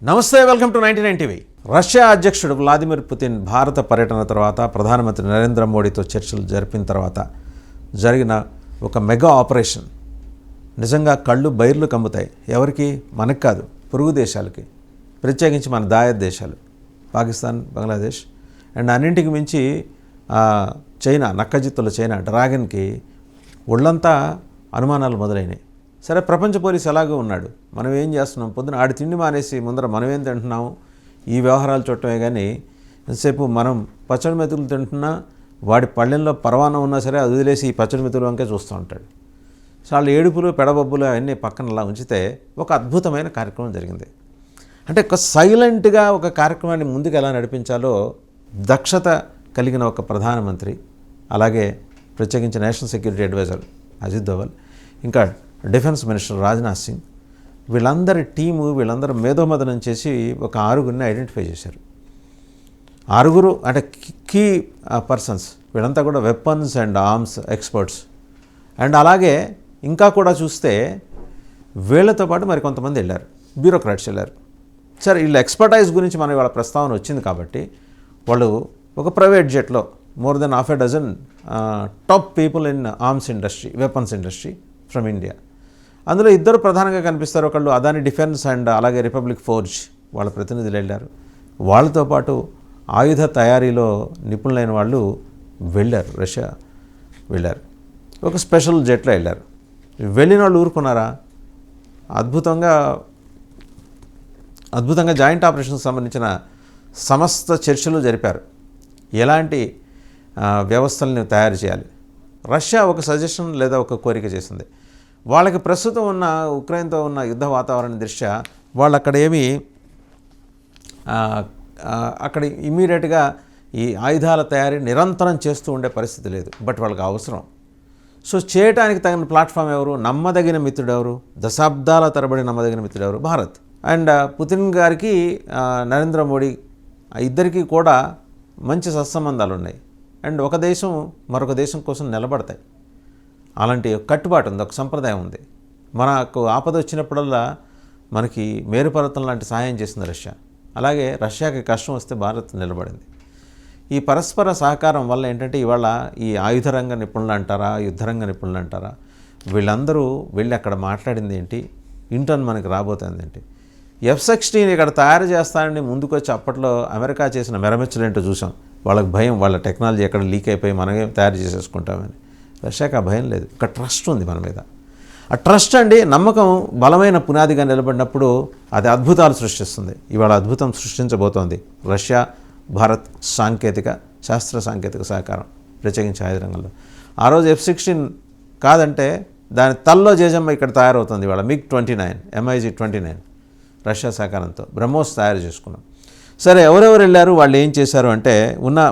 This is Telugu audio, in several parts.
నమస్తే, వెల్కమ్ టు 99 టీవీ. రష్యా అధ్యక్షుడు వ్లాదిమిర్ పుతిన్ భారత పర్యటన తర్వాత ప్రధానమంత్రి నరేంద్ర మోడీతో చర్చలు జరిపిన తర్వాత జరిగిన ఒక మెగా ఆపరేషన్ నిజంగా కళ్ళు బైర్లు కమ్ముతాయి. ఎవరికి? మనకు కాదు, పొరుగు దేశాలకి, ప్రత్యేకించి మన దాయత్ దేశాలు పాకిస్తాన్, బంగ్లాదేశ్ అండ్ అన్నింటికి మించి చైనా, నక్కజిత్తుల చైనా డ్రాగన్కి ఒళ్ళంతా అనుమానాలు మొదలైనాయి. సరే, ప్రపంచ పోలీసు ఎలాగో ఉన్నాడు, మనం ఏం చేస్తున్నాం? పొద్దున ఆడి తిండి మానేసి ముందర మనం ఏం తింటున్నాము, ఈ వ్యవహారాలు చూడటమే. కానీ ఎంతసేపు మనం పచ్చడి మెతుకులు తింటున్నా వాడి పళ్ళెంలో పరవానం ఉన్నా సరే అది వదిలేసి ఈ పచ్చడి మెతుకులు వంకే చూస్తూ ఉంటాడు. సో వాళ్ళు ఏడుపులు పెడబొబ్బులు అవన్నీ పక్కన అలా ఉంచితే ఒక అద్భుతమైన కార్యక్రమం జరిగింది. అంటే ఒక సైలెంట్గా ఒక కార్యక్రమాన్ని ముందుకు ఎలా నడిపించాలో దక్షత కలిగిన ఒక ప్రధానమంత్రి, అలాగే ప్రత్యేకించి national security adviser Ajit Doval, ఇంకా డిఫెన్స్ మినిస్టర్ రాజ్నాథ్ సింగ్, వీళ్ళందరి టీము, వీళ్ళందరూ మేధోమథనం చేసి ఒక 6గురిని ఐడెంటిఫై చేశారు. 6 అంటే కీ పర్సన్స్, వీళ్ళంతా కూడా weapons and arms experts. And అలాగే ఇంకా కూడా చూస్తే వీళ్ళతో పాటు మరి కొంతమంది వెళ్ళారు, బ్యూరోక్రాట్స్ వెళ్ళారు. సరే, వీళ్ళ ఎక్స్పర్టైజ్ గురించి మన వాళ్ళ ప్రస్తావన వచ్చింది కాబట్టి వాళ్ళు ఒక ప్రైవేట్ జెట్లో more than ½ dozen top people in arms industry, weapons industry from India. అందులో 2 ప్రధానంగా కనిపిస్తారు. ఒకళ్ళు అదాని డిఫెన్స్ అండ్ అలాగే రిపబ్లిక్ ఫోర్జ్ వాళ్ళ ప్రతినిధులు వెళ్ళారు. వాళ్ళతో పాటు ఆయుధ తయారీలో నిపుణులైన వాళ్ళు వెళ్ళారు, రష్యా వెళ్ళారు. ఒక స్పెషల్ జెట్లో వెళ్ళారు. వెళ్ళిన వాళ్ళు ఊరుకున్నారా? అద్భుతంగా జాయింట్ ఆపరేషన్కి సంబంధించిన సమస్త చర్చలు జరిపారు. ఎలాంటి వ్యవస్థల్ని తయారు చేయాలి. రష్యా ఒక సజెషన్ లేదా ఒక కోరిక చేసింది. వాళ్ళకి ప్రస్తుతం ఉన్న ఉక్రెయిన్తో ఉన్న యుద్ధ వాతావరణం దృష్ట్యా వాళ్ళు అక్కడ ఇమీడియట్గా ఈ ఆయుధాల తయారీ నిరంతరం చేస్తూ ఉండే పరిస్థితి లేదు. బట్ వాళ్ళకి అవసరం. సో చేయడానికి తగిన ప్లాట్ఫామ్ ఎవరు? నమ్మదగిన మిత్రుడు ఎవరు? దశాబ్దాల తరబడి నమ్మదగిన మిత్రుడు ఎవరు? భారత్. అండ్ పుతిన్ గారికి నరేంద్ర మోడీ ఇద్దరికీ కూడా మంచి సత్సంబంధాలు ఉన్నాయి. అండ్ ఒక దేశం మరొక దేశం కోసం నిలబడతాయి. అలాంటి కట్టుబాటు ఉంది, ఒక సంప్రదాయం ఉంది. మనకు ఆపద వచ్చినప్పుడల్లా మనకి మేరుపర్వతం లాంటి సహాయం చేసింది రష్యా. అలాగే రష్యాకి కష్టం వస్తే భారత్ నిలబడింది. ఈ పరస్పర సహకారం వల్ల ఏంటంటే ఇవాళ ఈ ఆయుధ రంగ నిపుణులు అంటారా, యుద్ధరంగ నిపుణులు అంటారా, వీళ్ళందరూ వెళ్ళి అక్కడ మాట్లాడింది ఏంటి, ఇంటర్న్ మనకి రాబోతుంది ఏంటి. F-16 ఇక్కడ తయారు చేస్తానని ముందుకొచ్చి అప్పట్లో అమెరికా చేసిన మెరమెచ్చలేంటో చూసాం. వాళ్ళకి భయం, వాళ్ళ టెక్నాలజీ ఎక్కడ లీక్ అయిపోయి మనమే తయారు చేసేసుకుంటామని. రష్యాకి ఆ భయం లేదు. ఒక ట్రస్ట్ ఉంది మన మీద. ఆ ట్రస్ట్ అండి, నమ్మకం బలమైన పునాదిగా నిలబడినప్పుడు అది అద్భుతాలు సృష్టిస్తుంది. ఇవాళ అద్భుతం సృష్టించబోతోంది రష్యా భారత్ శాస్త్ర సాంకేతిక సహకారం, ప్రత్యేకించి ఆయుధ రంగంలో. ఆ రోజు F-16 కాదంటే దాని తల్లో జేజమ్మ ఇక్కడ తయారవుతుంది. ఇవాళ MiG-29, MiG-29 రష్యా సహకారంతో బ్రహ్మోస్ తయారు చేసుకున్నాం. సరే, ఎవరెవరు వెళ్ళారు, వాళ్ళు ఏం చేశారు అంటే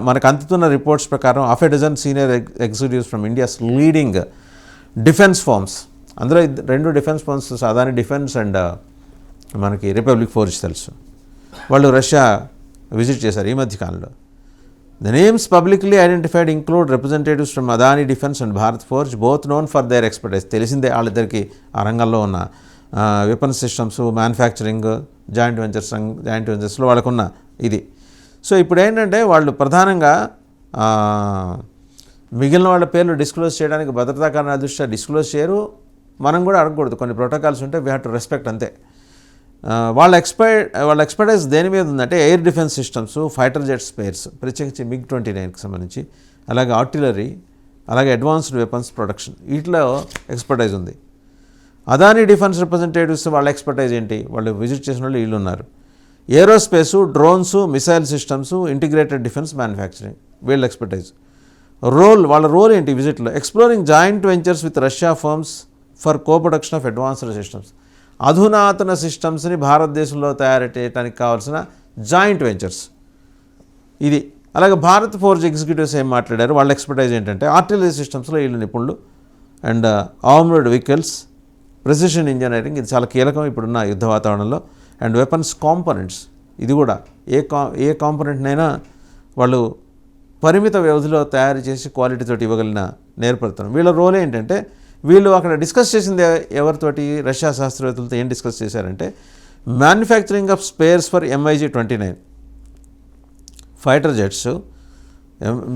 మనకు అందుతున్న రిపోర్ట్స్ ప్రకారం ½ dozen senior executives from India's leading defence firms, అందులో 2 defence firms, Adani Defence and మనకి రిపబ్లిక్ ఫోర్జ్ తెలుసు, వాళ్ళు రష్యా విజిట్ చేశారు ఈ మధ్యకాలంలో. The names publicly identified include representatives from Adani Defence and Bharat Forge, both known for their expertise. తెలిసిందే వాళ్ళిద్దరికి ఆ రంగంలో ఉన్న వెపన్ సిస్టమ్స్, మ్యానుఫ్యాక్చరింగ్, జాయింట్ వెంచర్స్లో వాళ్ళకున్న ఇది. సో ఇప్పుడు ఏంటంటే వాళ్ళు ప్రధానంగా మిగిలిన వాళ్ళ పేర్లు డిస్క్లోజ్ చేయడానికి భద్రతా కారణాల దృష్ట్యా డిస్క్లోజ్ చేయరు. మనం కూడా అడగకూడదు, కొన్ని ప్రోటోకాల్స్ ఉంటే వీ హ్యావ్ టు రెస్పెక్ట్, అంతే. వాళ్ళ ఎక్స్పర్టైజ్ దేని మీద ఉందంటే air defence systems, fighter jet spares, ప్రత్యేకించి MiG-29కి సంబంధించి, అలాగే ఆర్టిలరీ, అలాగే అడ్వాన్స్డ్ వెపన్స్ ప్రొడక్షన్, వీటిలో ఎక్స్పర్టైజ్ ఉంది. అదాని డిఫెన్స్ రిప్రజెంటేటివ్స్ వాళ్ళ ఎక్స్పర్టైజ్ ఏంటి? వాళ్ళు విజిట్ చేసిన వాళ్ళు వీళ్ళు ఉన్నారు. Aerospace, drones, missile systems, integrated defence manufacturing, వీళ్ళ ఎక్స్పర్టైజ్. వాళ్ళ రోల్ ఏంటి విజిట్లో? Exploring joint ventures with Russia firms for co production of advanced systems. అధునాతన సిస్టమ్స్ని భారతదేశంలో తయారు చేయడానికి కావాల్సిన జాయింట్ వెంచర్స్ ఇది. అలాగే భారత్ ఫోర్జ్ ఎగ్జిక్యూటివ్స్ ఏం మాట్లాడారు, వాళ్ళ ఎక్స్పర్టైజ్ ఏంటంటే ఆర్టిలరీ సిస్టమ్స్లో వీళ్ళు నిపుణులు, and armed vehicles, precision engineering, ఇది చాలా కీలకం ఇప్పుడున్న యుద్ధ వాతావరణంలో, అండ్ వెపన్స్ కాంపోనెంట్స్, ఇది కూడా ఏ కాంపోనెంట్నైనా వాళ్ళు పరిమిత వ్యవధిలో తయారు చేసి క్వాలిటీతోటి ఇవ్వగలిగిన నేర్పడతారు. వీళ్ళ రోల్ ఏంటంటే వీళ్ళు అక్కడ డిస్కస్ చేసింది ఎవరితోటి, రష్యా శాస్త్రవేత్తలతో ఏం డిస్కస్ చేశారంటే manufacturing of spares for MiG-29 fighter jets,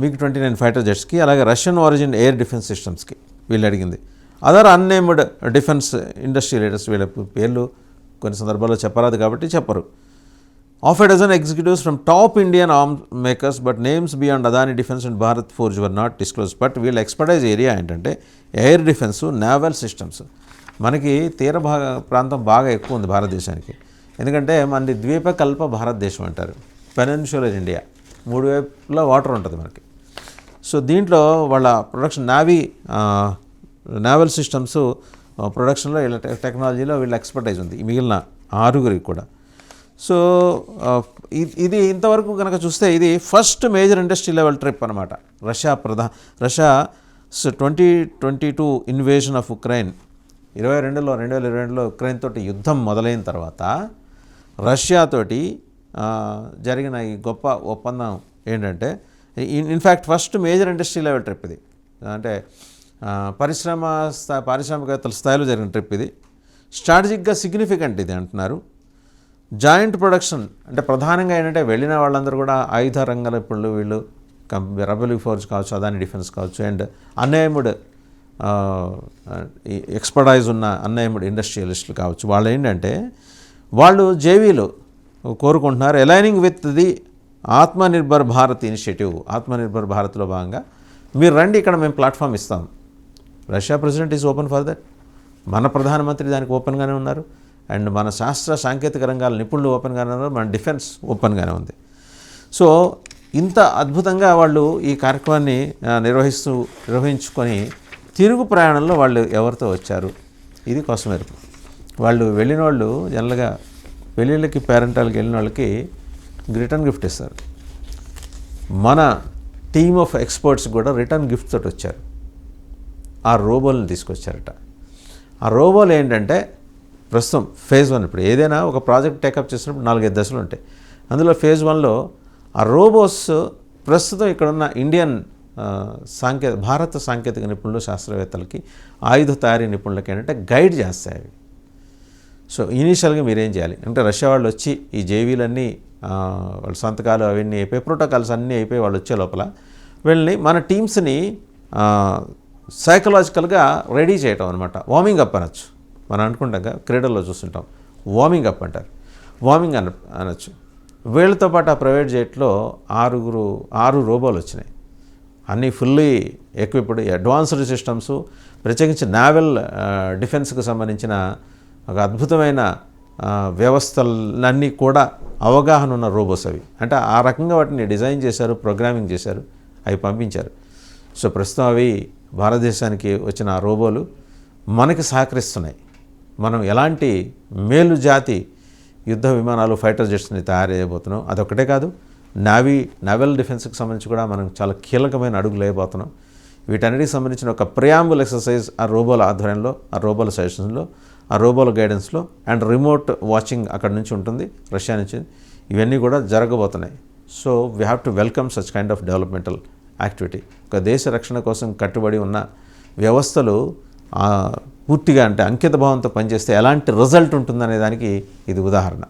MiG-29 fighter జెట్స్కి, అలాగే రష్యన్ ఆరిజిన్ ఎయిర్ డిఫెన్స్ సిస్టమ్స్కి వీళ్ళు అడిగింది. Other unnamed defence industry leaders, వీళ్ళ పేర్లు కొన్ని సందర్భాల్లో చెప్పరాదు కాబట్టి చెప్పరు. Half a dozen executives from top Indian arm makers, but names beyond Adani Defence and Bharat Forge were not disclose. But వీళ్ళ ఎక్స్పర్టైజ్ ఏరియా ఏంటంటే ఎయిర్ డిఫెన్స్, నేవల్ సిస్టమ్స్. మనకి ప్రాంతం బాగా ఎక్కువ ఉంది భారతదేశానికి, ఎందుకంటే మనది ద్వీపకల్ప భారతదేశం అంటారు, పెనిన్సులర్ ఇండియా, 3 వైపులా వాటర్ ఉంటుంది మనకి. సో దీంట్లో వాళ్ళ ప్రొడక్షన్ నేవల్ సిస్టమ్స్ ప్రొడక్షన్లో వీళ్ళ టెక్నాలజీలో వీళ్ళ ఎక్స్పర్టైజ్ ఉంది, మిగిలిన 6గురికి కూడా. సో ఇది ఇంతవరకు కనుక చూస్తే ఇది first major industry level trip అనమాట. రష్యా 2022 ఇన్వేషన్ ఆఫ్ ఉక్రెయిన్, 2022లో ఉక్రెయిన్ తోటి యుద్ధం మొదలైన తర్వాత రష్యాతోటి జరిగిన ఈ గొప్ప ఒప్పందం ఏంటంటే, in fact first major industry level trip ఇది. అంటే పారిశ్రామికవేత్తల స్థాయిలో జరిగిన ట్రిప్ ఇది. స్ట్రాటజిక్గా సిగ్నిఫికెంట్ ఇది అంటున్నారు. జాయింట్ ప్రొడక్షన్ అంటే ప్రధానంగా ఏంటంటే వెళ్ళిన వాళ్ళందరూ కూడా ఆయుధ రంగాల ఇప్పుడు వీళ్ళు రెబెల్ ఫోర్స్ కావచ్చు, అదాని డిఫెన్స్ కావచ్చు, అండ్ అన్ఎయిమ్డ్ ఎక్స్పర్టైజ్ ఉన్న అన్ఎయిమ్డ్ ఇండస్ట్రియలిస్టులు కావచ్చు. వాళ్ళు ఏంటంటే వాళ్ళు జేవీలు కోరుకుంటున్నారు, aligning with the Atmanirbhar Bharat initiative. Atmanirbhar భారత్లో భాగంగా మీరు రండి, ఇక్కడ మేము ప్లాట్ఫామ్ ఇస్తాం. Russia president is open for that. మన ప్రధానమంత్రి దానికి ఓపెన్గానే ఉన్నారు, అండ్ మన శాస్త్ర సాంకేతిక రంగాల నిపుణులు ఓపెన్గానే ఉన్నారు, మన డిఫెన్స్ ఓపెన్గానే ఉంది. సో ఇంత అద్భుతంగా వాళ్ళు ఈ కార్యక్రమాన్ని నిర్వహించుకొని తిరుగు ప్రయాణంలో వాళ్ళు ఎవరితో వచ్చారు, ఇది కోసం ఎరుపు. వాళ్ళు వెళ్ళిన వాళ్ళు జనరల్గా పెళ్ళిళ్ళకి పేరెంటాలకి వెళ్ళిన వాళ్ళకి రిటర్న్ గిఫ్ట్ ఇస్తారు. మన టీమ్ ఆఫ్ ఎక్స్పర్ట్స్ కూడా రిటర్న్ గిఫ్ట్ తోటి వచ్చారు. ఆ రోబోలను తీసుకొచ్చారట. ఆ రోబోలు ఏంటంటే ప్రస్తుతం ఫేజ్ 1, ఇప్పుడు ఏదైనా ఒక ప్రాజెక్ట్ టేకప్ చేసినప్పుడు 4-5 దశలు ఉంటాయి. అందులో ఫేజ్ 1లో ఆ రోబోస్ ప్రస్తుతం ఇక్కడున్న ఇండియన్ భారత సాంకేతిక నిపుణులు, శాస్త్రవేత్తలకి, ఆయుధ తయారీ నిపుణులకి ఏంటంటే గైడ్ చేస్తాయి అవి. సో ఇనీషియల్గా మీరేం చేయాలి అంటే రష్యా వాళ్ళు వచ్చి ఈ జేవీలన్నీ వాళ్ళ సంతకాలు అవన్నీ అయిపోయి, ప్రోటోకాల్స్ అన్నీ అయిపోయి వాళ్ళు వచ్చే లోపల వీళ్ళని మన టీమ్స్ని సైకలాజికల్గా రెడీ చేయటం అనమాట. వార్మింగ్ అప్ అనొచ్చు. మనం అనుకుంటాం క్రీడల్లో చూస్తుంటాం, వార్మింగ్ అప్ అంటారు, వార్మింగ్ అనొచ్చు. వీళ్ళతో పాటు ఆ ప్రైవేట్ జెట్లో 6 రోబోలు వచ్చినాయి. అన్నీ ఫుల్లీ ఎక్విప్డ్ అడ్వాన్స్డ్ సిస్టమ్స్, ప్రత్యేకించి నావల్ డిఫెన్స్కి సంబంధించిన ఒక అద్భుతమైన వ్యవస్థలన్నీ కూడా అవగాహన ఉన్న రోబోస్ అవి. అంటే ఆ రకంగా వాటిని డిజైన్ చేశారు, ప్రోగ్రామింగ్ చేశారు, అవి పంపించారు. సో ప్రస్తుతం అవి భారతదేశానికి వచ్చిన ఆ రోబోలు మనకి సహకరిస్తున్నాయి. మనం ఎలాంటి మేలు జాతి యుద్ధ విమానాలు, ఫైటర్ జెట్స్ని తయారు చేయబోతున్నాం. అదొక్కటే కాదు, నావల్ డిఫెన్స్కి సంబంధించి కూడా మనం చాలా కీలకమైన అడుగులు వేయబోతున్నాం. వీటన్నిటికి సంబంధించిన ఒక ప్రియాంబుల్ ఎక్సర్సైజ్ ఆ రోబోల ఆధ్వర్యంలో, ఆ రోబోల సజెషన్స్లో, ఆ రోబోల గైడెన్స్లో, అండ్ రిమోట్ వాచింగ్ అక్కడి నుంచి ఉంటుంది, రష్యా నుంచి. ఇవన్నీ కూడా జరగబోతున్నాయి. So we have to welcome such kind of developmental activity. ఒక దేశ రక్షణ కోసం కట్టుబడి ఉన్న వ్యవస్థలు పూర్తిగా అంటే అంకిత భావంతో పనిచేస్తే ఎలాంటి రిజల్ట్ ఉంటుందనే దానికి ఇది ఉదాహరణ.